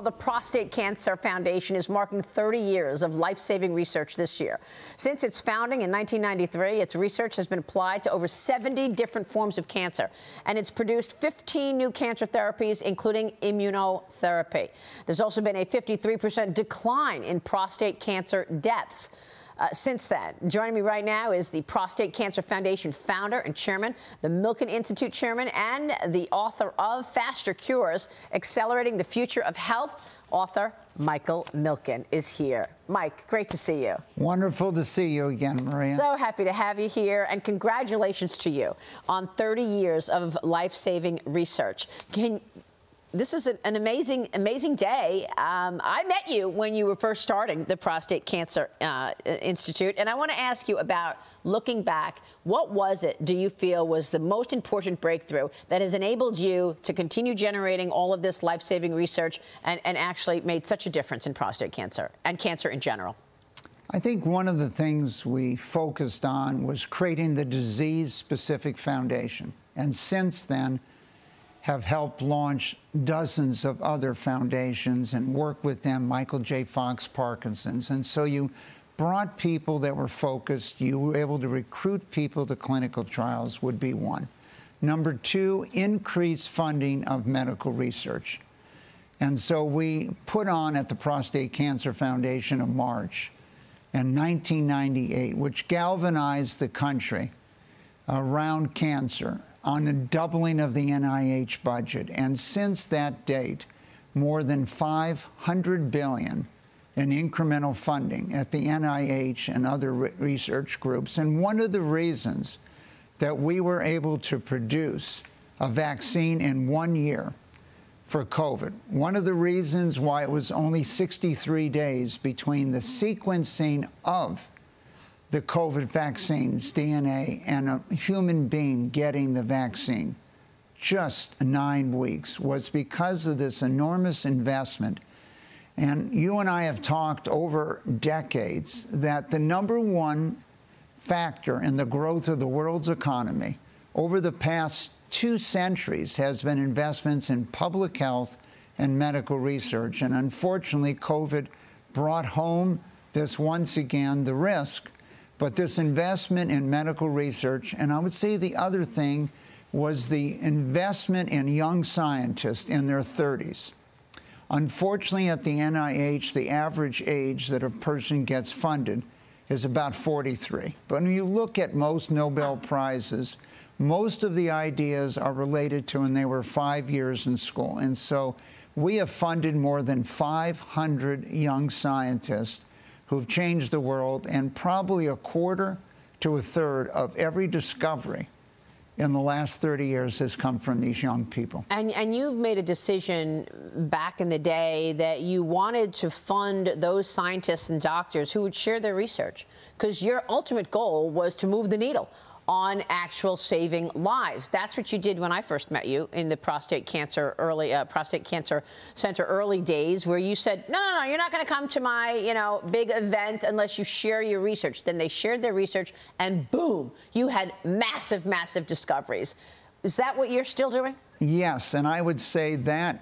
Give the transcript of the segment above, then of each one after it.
the Prostate Cancer Foundation is marking 30 years of life-saving research this year. Since its founding in 1993, its research has been applied to over 70 different forms of cancer, and it's produced 15 new cancer therapies, including immunotherapy. There's also been a 53% decline in prostate cancer deaths since then. Joining me right now is the Prostate Cancer Foundation founder and chairman, the Milken Institute chairman, and the author of Faster Cures, Accelerating the Future of Health. Author Michael Milken is here. Mike, great to see you. Wonderful to see you again, Maria. So happy to have you here, and congratulations to you on 30 years of life-saving research. This is an amazing, amazing day. I met you when you were first starting the Prostate Cancer Institute, and I want to ask you about, looking back, what was it, do you feel, was the most important breakthrough that has enabled you to continue generating all of this life-saving research and actually made such a difference in prostate cancer and cancer in general? I think one of the things we focused on was creating the disease-specific foundation, and since then have helped launch dozens of other foundations and work with them, Michael J. Fox Parkinson's. And so you brought people that were focused, you were able to recruit people to clinical trials would be one. Number two, increase funding of medical research. And so we put on at the Prostate Cancer Foundation a march in 1998, which galvanized the country around cancer on a doubling of the NIH budget. And since that date, more than $500 billion in incremental funding at the NIH and other research groups. And one of the reasons that we were able to produce a vaccine in 1 year for COVID, one of the reasons why it was only 63 days between the sequencing of the COVID vaccine's DNA and a human being getting the vaccine, just 9 weeks, was because of this enormous investment. And you and I have talked over decades that the #1 factor in the growth of the world's economy over the past 2 centuries has been investments in public health and medical research. And unfortunately, COVID brought home this once again, the risk. But this investment in medical research, and I would say the other thing was the investment in young scientists in their 30s. Unfortunately, at the NIH, the average age that a person gets funded is about 43. But when you look at most Nobel Prizes, most of the ideas are related to when they were 5 years in school. And so we have funded more than 500 young scientists who've changed the world, and probably a quarter to a third of every discovery in the last 30 years has come from these young people. And you've made a decision back in the day that you wanted to fund those scientists and doctors who would share their research, because your ultimate goal was to move the needle on actual saving lives. That's what you did when I first met you in the Prostate Cancer Center early days, where you said, no, you're not going to come to my, big event unless you share your research. Then they shared their research, and boom, you had massive, massive discoveries. Is that what you're still doing? Yes, and I would say that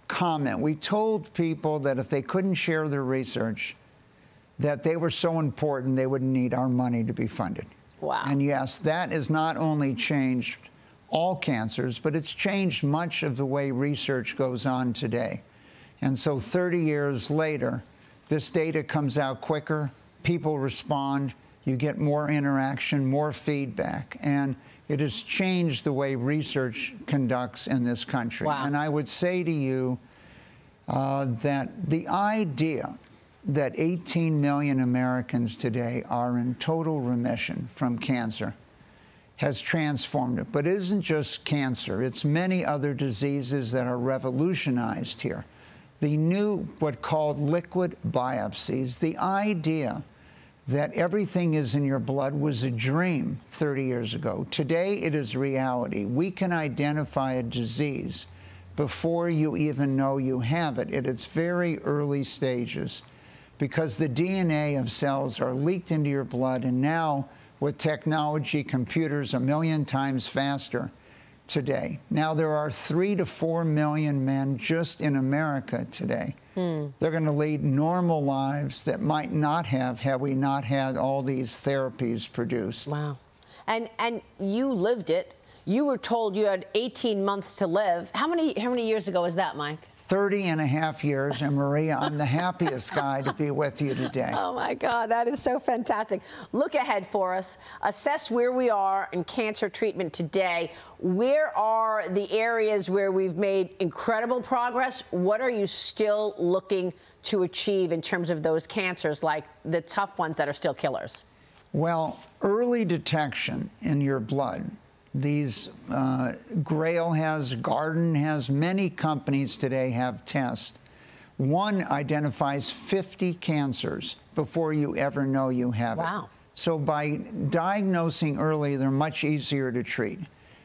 comment, we told people that if they couldn't share their research, that they were so important they wouldn't need our money to be funded. Wow. And yes, that has not only changed all cancers, but it's changed much of the way research goes on today. And so 30 years later, this data comes out quicker, people respond, you get more interaction, more feedback, and it has changed the way research conducts in this country. Wow. And I would say to you that the idea that 18 million Americans today are in total remission from cancer has transformed it. But it isn't just cancer. It's many other diseases that are revolutionized here. The new, what called liquid biopsies, the idea that everything is in your blood was a dream 30 years ago. Today, it is reality. We can identify a disease before you even know you have it at its very early stages, because the DNA of cells are leaked into your blood, and now with technology, computers 1 million times faster, today. Now, there are 3 to 4 million men just in America today. They're going to lead normal lives that might not have had we not had all these therapies produced. Wow. And you lived it. You were told you had 18 months to live. How many years ago was that, Mike? 30.5 years, and Maria, I'm the happiest guy to be with you today. Oh my God, that is so fantastic. Look ahead for us. Assess where we are in cancer treatment today. Where are the areas where we've made incredible progress? What are you still looking to achieve in terms of those cancers, like the tough ones that are still killers? Well, early detection in your blood. These Grail has, Garden has, many companies today have tests. One identifies 50 cancers before you ever know you have it. Wow. So by diagnosing early, they're much easier to treat.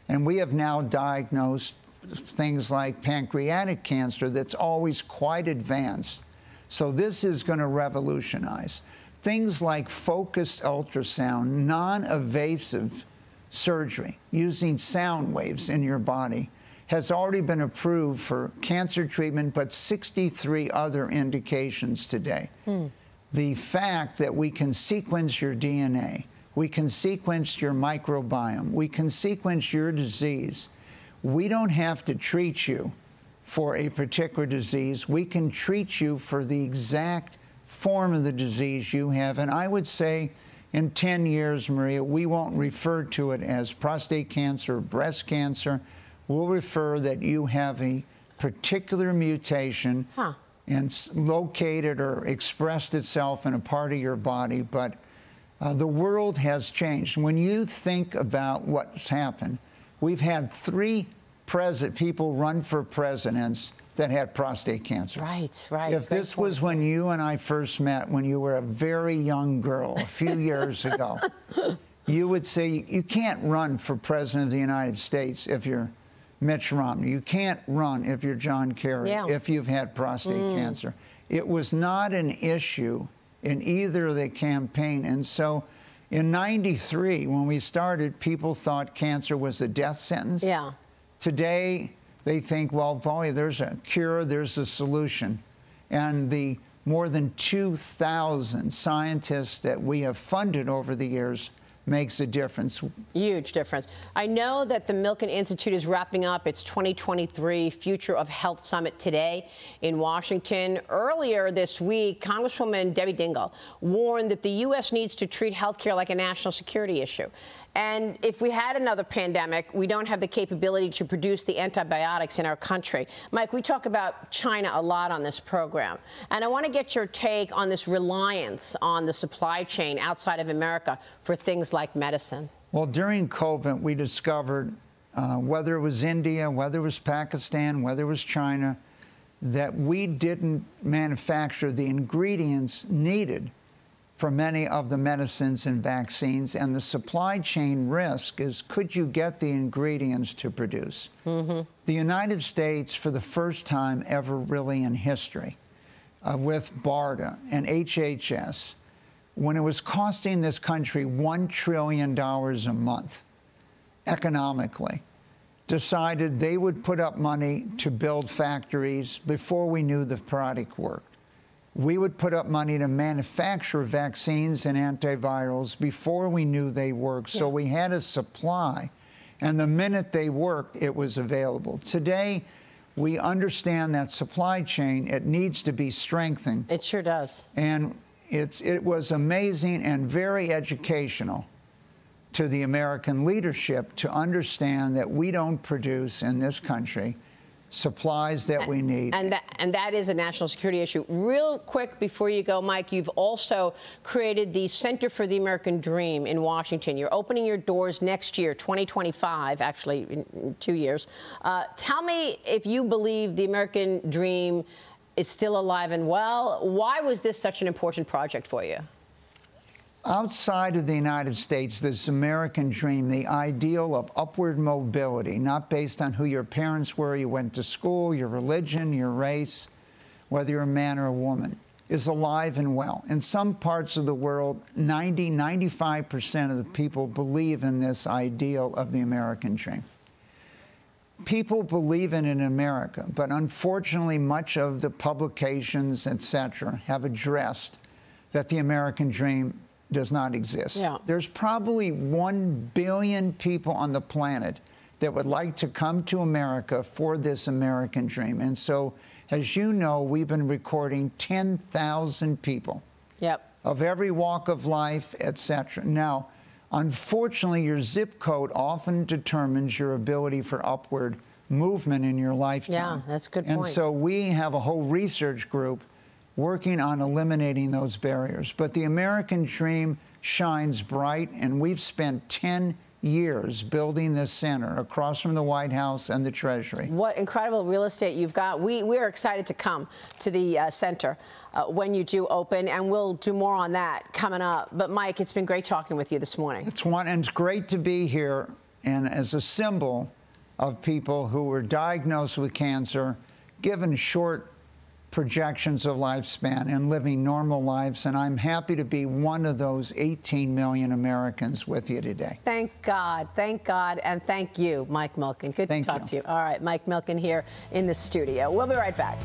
And we have now diagnosed things like pancreatic cancer that's always quite advanced. So this is going to revolutionize. Things like focused ultrasound, non-invasive surgery using sound waves in your body has already been approved for cancer treatment, but 63 other indications today. The fact that we can sequence your DNA, we can sequence your microbiome, we can sequence your disease. We don't have to treat you for a particular disease. We can treat you for the exact form of the disease you have. And I would say in 10 years, Maria, we won't refer to it as prostate cancer or breast cancer. We'll refer that you have a particular mutation and located or expressed itself in a part of your body. But the world has changed. When you think about what's happened, we've had 3 people run for presidents that had prostate cancer. Right, right. If this was when you and I first met, when you were a very young girl, a few years ago, you would say, you can't run for president of the United States if you're Mitch Romney. You can't run if you're John Kerry, if you've had prostate cancer. It was not an issue in either of the campaign. And so in '93, when we started, people thought cancer was a death sentence. Yeah. Today, they think, well, boy, there's a cure, there's a solution. And the more than 2,000 scientists that we have funded over the years makes a difference. Huge difference. I know that the Milken Institute is wrapping up its 2023 Future of Health Summit today in Washington. Earlier this week, Congresswoman Debbie Dingell warned that the U.S. needs to treat health care like a national security issue. And if we had another pandemic, we don't have the capability to produce the antibiotics in our country. Mike, we talk about China a lot on this program. And I want to get your take on this reliance on the supply chain outside of America for things like medicine. Well, during COVID, we discovered, whether it was India, whether it was Pakistan, whether it was China, that we didn't manufacture the ingredients needed for many of the medicines and vaccines, and the supply chain risk is, could you get the ingredients to produce? The United States, for the first time ever really in history, with BARDA and HHS, when it was costing this country $1 trillion a month economically, decided they would put up money to build factories before we knew the product worked. We would put up money to manufacture vaccines and antivirals before we knew they worked. So we had a supply, and the minute they worked, it was available. Today, we understand that supply chain, it needs to be strengthened. It sure does. And it was amazing and very educational to the American leadership to understand that we don't produce in this country supplies that we need. And that is a national security issue. Real quick before you go, Mike, you've also created the Center for the American Dream in Washington. You're opening your doors next year, 2025, actually in 2 years. Tell me if you believe the American dream is still alive and well. Why was this such an important project for you? Outside of the United States, this American dream, the ideal of upward mobility, not based on who your parents were, you went to school, your religion, your race, whether you're a man or a woman, is alive and well. In some parts of the world, 95% of the people believe in this ideal of the American dream. people believe in America, but unfortunately much of the publications, etc., have addressed that the American dream does not exist. Yeah. There's probably 1 billion people on the planet that would like to come to America for this American dream. And so, as you know, we've been recording 10,000 people. Yep. Of every walk of life, etc. Now, unfortunately, your zip code often determines your ability for upward movement in your lifetime. Yeah, that's a good point. And so we have a whole research group working on eliminating those barriers. But the American dream shines bright, and we've spent 10 years building this center across from the White House and the Treasury. What incredible real estate you've got. We're excited to come to the center when you do open, and we'll do more on that coming up. But Mike, it's been great talking with you this morning. And it's great to be here, and as a symbol of people who were diagnosed with cancer, given short projections of lifespan and living normal lives, and I'm happy to be one of those 18 million Americans with you today. Thank God, and thank you, Mike Milken. Good to talk to you. All right, Mike Milken here in the studio. We'll be right back.